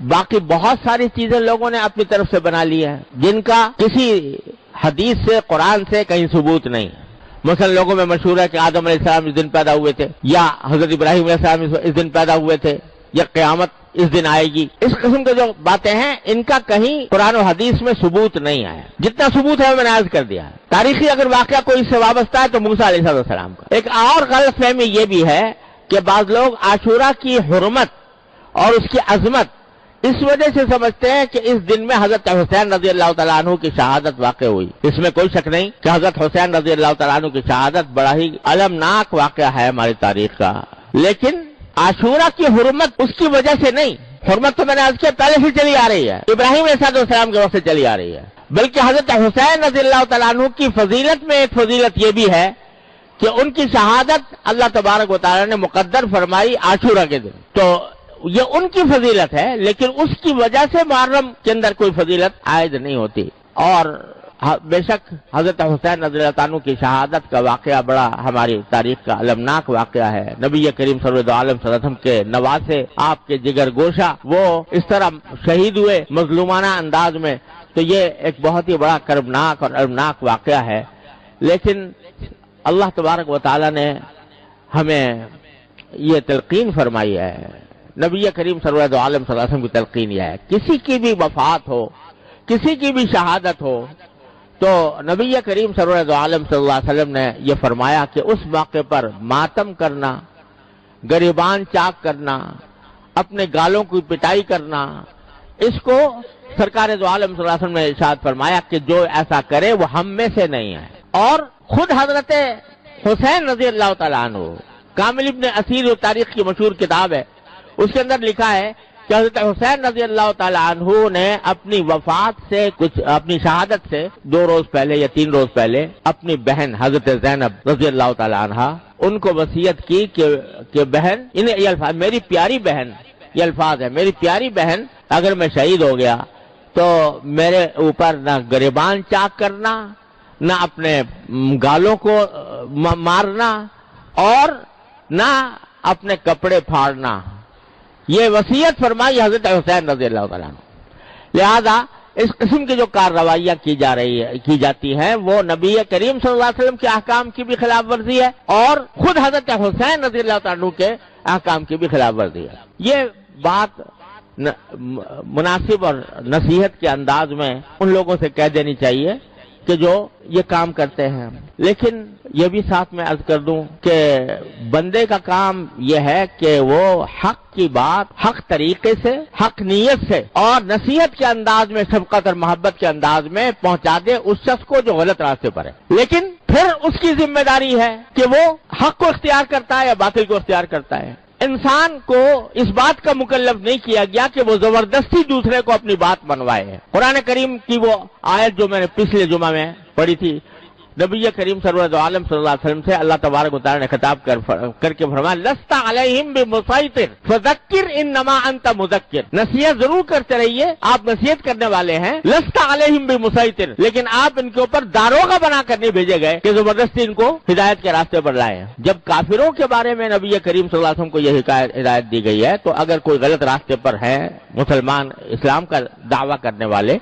باقی بہت ساری چیزیں لوگوں نے اپنی طرف سے بنا لی ہیں جن کا کسی حدیث سے قرآن سے کہیں ثبوت نہیں. مثلا لوگوں میں مشہور ہے کہ آدم علیہ السلام اس دن پیدا ہوئے تھے، یا حضرت ابراہیم علیہ السلام اس دن پیدا ہوئے تھے، یا قیامت اس دن آئے گی. اس قسم کے جو باتیں ہیں ان کا کہیں قرآن و حدیث میں ثبوت نہیں آیا. جتنا ثبوت ہے میں نے عرض کر دیا ہے. تاریخی اگر واقعہ کوئی اس سے وابستہ ہے تو موسیٰ علیہ السلام کا. ایک اور غلط فہمی یہ بھی ہے کہ بعض لوگ عاشورہ کی حرمت اور اس کی عظمت اس وجہ سے سمجھتے ہیں کہ اس دن میں حضرت حسین رضی اللہ تعالیٰ عنہ کی شہادت واقع ہوئی. اس میں کوئی شک نہیں کہ حضرت حسین رضی اللہ تعالیٰ عنہ کی شہادت بڑا ہی المناک واقعہ ہے ہماری تاریخ کا. لیکن عاشورہ کی حرمت اس کی وجہ سے نہیں. حرمت تو میں نے عرض کیا پہلے سے چلی آ رہی ہے، ابراہیم علیہ السلام کے وقت سے چلی آ رہی ہے. بلکہ حضرت حسین رضی اللہ تعالیٰ عنہ کی فضیلت میں ایک فضیلت یہ بھی ہے کہ ان کی شہادت اللہ تبارک و تعالیٰ نے مقدر فرمائی عاشورہ کے دن. تو یہ ان کی فضیلت ہے، لیکن اس کی وجہ سے محرم کے اندر کوئی فضیلت عائد نہیں ہوتی. اور بے شک حضرت حسین رضی اللہ عنہ کی شہادت کا واقعہ بڑا ہماری تاریخ کا المناک واقعہ ہے. نبی کریم سرور عالم صلی اللہ علیہ وسلم کے نواسے، آپ کے جگر گوشہ، وہ اس طرح شہید ہوئے مظلومانہ انداز میں. تو یہ ایک بہت ہی بڑا کربناک اور المناک واقعہ ہے. لیکن اللہ تبارک و تعالیٰ نے ہمیں یہ تلقین فرمائی ہے، نبی کریم سرور عالم صلی اللہ علیہ وسلم کی تلقین یہ ہے، کسی کی بھی وفات ہو، کسی کی بھی شہادت ہو، تو نبی کریم سرور عالم صلی اللہ علیہ وسلم نے یہ فرمایا کہ اس موقع پر ماتم کرنا، گریبان چاک کرنا، اپنے گالوں کی پٹائی کرنا، اس کو سرکار دو عالم صلی اللہ علیہ وسلم نے ارشاد فرمایا کہ جو ایسا کرے وہ ہم میں سے نہیں ہے. اور خود حضرت حسین رضی اللہ تعالیٰ عنہ، کامل ابن اسیر جو تاریخ کی مشہور کتاب ہے، اس کے اندر لکھا ہے کہ حضرت حسین رضی اللہ تعالیٰ عنہ نے اپنی وفات سے اپنی شہادت سے 2 روز پہلے یا 3 روز پہلے اپنی بہن حضرت زینب رضی اللہ تعالیٰ عنہ ان کو وصیت کی کہ بہن، یہ الفاظ میری پیاری بہن، یہ الفاظ ہے، میری پیاری بہن اگر میں شہید ہو گیا تو میرے اوپر نہ گریبان چاک کرنا، نہ اپنے گالوں کو مارنا، اور نہ اپنے کپڑے پھاڑنا. یہ وصیت فرمائی حضرت حسین رضی اللہ تعالیٰ عنہ. لہذا اس قسم کی جو کارروائیاں کی جاتی ہیں وہ نبی کریم صلی اللہ علیہ وسلم کے احکام کی بھی خلاف ورزی ہے، اور خود حضرت حسین رضی اللہ تعالیٰ عنہ کے احکام کی بھی خلاف ورزی ہے. یہ بات مناسب اور نصیحت کے انداز میں ان لوگوں سے کہہ دینی چاہیے کہ جو یہ کام کرتے ہیں. لیکن یہ بھی ساتھ میں عرض کر دوں کہ بندے کا کام یہ ہے کہ وہ حق کی بات حق طریقے سے، حق نیت سے اور نصیحت کے انداز میں، شفقت اور محبت کے انداز میں پہنچا دے اس شخص کو جو غلط راستے پر ہے. لیکن پھر اس کی ذمہ داری ہے کہ وہ حق کو اختیار کرتا ہے یا باطل کو اختیار کرتا ہے. انسان کو اس بات کا مکلف نہیں کیا گیا کہ وہ زبردستی دوسرے کو اپنی بات منوائے. قرآن کریم کی وہ آیت جو میں نے پچھلے جمعہ میں پڑھی تھی، نبی کریم سرور عالم صلی اللہ علیہ وسلم سے اللہ تبارک و تعالی نے خطاب کر کے فرمایا لست علیہم بمسیطر فذکر انما انت مذکر. نصیحت ضرور کرتے رہیے، آپ نصیحت کرنے والے ہیں. لست علیہم بمسیطر، لیکن آپ ان کے اوپر داروغہ بنا کر نہیں بھیجے گئے کہ زبردستی ان کو ہدایت کے راستے پر لائے. جب کافروں کے بارے میں نبی کریم صلی اللہ علیہ وسلم کو یہ ہدایت دی گئی ہے تو اگر کوئی غلط راستے پر ہے مسلمان، اسلام کا دعویٰ کرنے والے،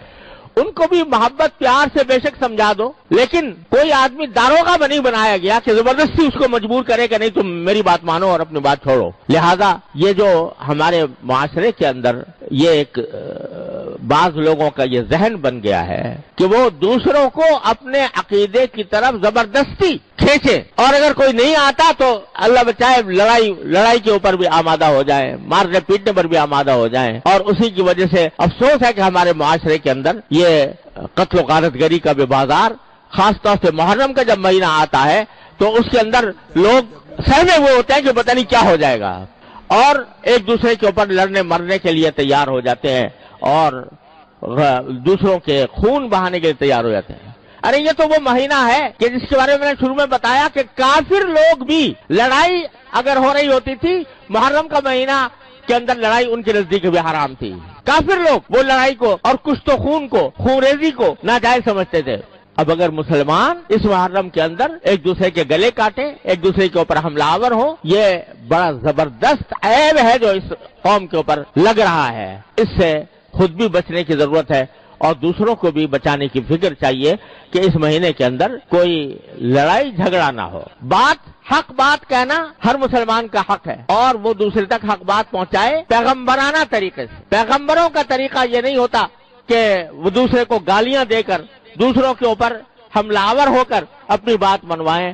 ان کو بھی محبت پیار سے بے شک سمجھا دو. لیکن کوئی آدمی داروغہ نہیں بنایا گیا کہ زبردستی اس کو مجبور کرے کہ نہیں تم میری بات مانو اور اپنی بات چھوڑو. لہذا یہ جو ہمارے معاشرے کے اندر یہ ایک بعض لوگوں کا یہ ذہن بن گیا ہے کہ وہ دوسروں کو اپنے عقیدے کی طرف زبردستی کھینچے، اور اگر کوئی نہیں آتا تو اللہ بچائے لڑائی کے اوپر بھی آمادہ ہو جائیں، مارنے پیٹنے پر بھی آمادہ ہو جائیں. اور اسی کی وجہ سے افسوس ہے کہ ہمارے معاشرے کے اندر یہ قتل و غارت گری کا بھی بازار، خاص طور سے محرم کا جب مہینہ آتا ہے تو اس کے اندر لوگ سہمے ہوئے ہوتے ہیں کہ پتہ نہیں کیا ہو جائے گا، اور ایک دوسرے کے اوپر لڑنے مرنے کے لیے تیار ہو جاتے ہیں اور دوسروں کے خون بہانے کے لیے تیار ہو جاتے ہیں. ارے یہ تو وہ مہینہ ہے کہ جس کے بارے میں نے شروع میں بتایا کہ کافر لوگ بھی لڑائی اگر ہو رہی ہوتی تھی محرم کا مہینہ کے اندر لڑائی ان کے نزدیک بھی حرام تھی. کافر لوگ وہ لڑائی کو اور کشت و خون کو، خون ریزی کو ناجائز سمجھتے تھے. اب اگر مسلمان اس محرم کے اندر ایک دوسرے کے گلے کاٹیں، ایک دوسرے کے اوپر حملہ آور ہوں، یہ بڑا زبردست عیب ہے جو اس قوم کے اوپر لگ رہا ہے۔ اس سے خود بھی بچنے کی ضرورت ہے اور دوسروں کو بھی بچانے کی فکر چاہیے کہ اس مہینے کے اندر کوئی لڑائی جھگڑا نہ ہو۔ حق بات کہنا ہر مسلمان کا حق ہے اور وہ دوسرے تک حق بات پہنچائے پیغمبرانہ طریقے سے۔ پیغمبروں کا طریقہ یہ نہیں ہوتا کہ وہ دوسرے کو گالیاں دے کر دوسروں کے اوپر حملہ آور ہو کر اپنی بات منوائیں۔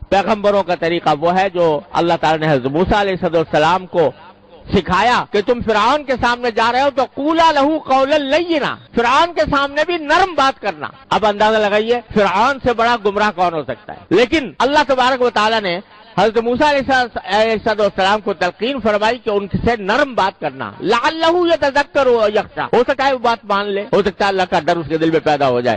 پیغمبروں کا طریقہ وہ ہے جو اللہ تعالی نے حضرت موسیٰ علیہ السلام کو سکھایا کہ تم فرعون کے سامنے جا رہے ہو تو قولا لہو قولا لینا، فرعون کے سامنے بھی نرم بات کرنا۔ اب اندازہ لگائیے فرعون سے بڑا گمراہ کون ہو سکتا ہے؟ لیکن اللہ تبارک و تعالیٰ نے حضرت موسیٰ علیہ السلام کو تلقین فرمائی کہ ان سے نرم بات کرنا، لعلہ یتذکر و یخشی، ہو سکتا ہے وہ بات مان لے، ہو سکتا ہے اللہ کا ڈر اس کے دل میں پیدا ہو جائے۔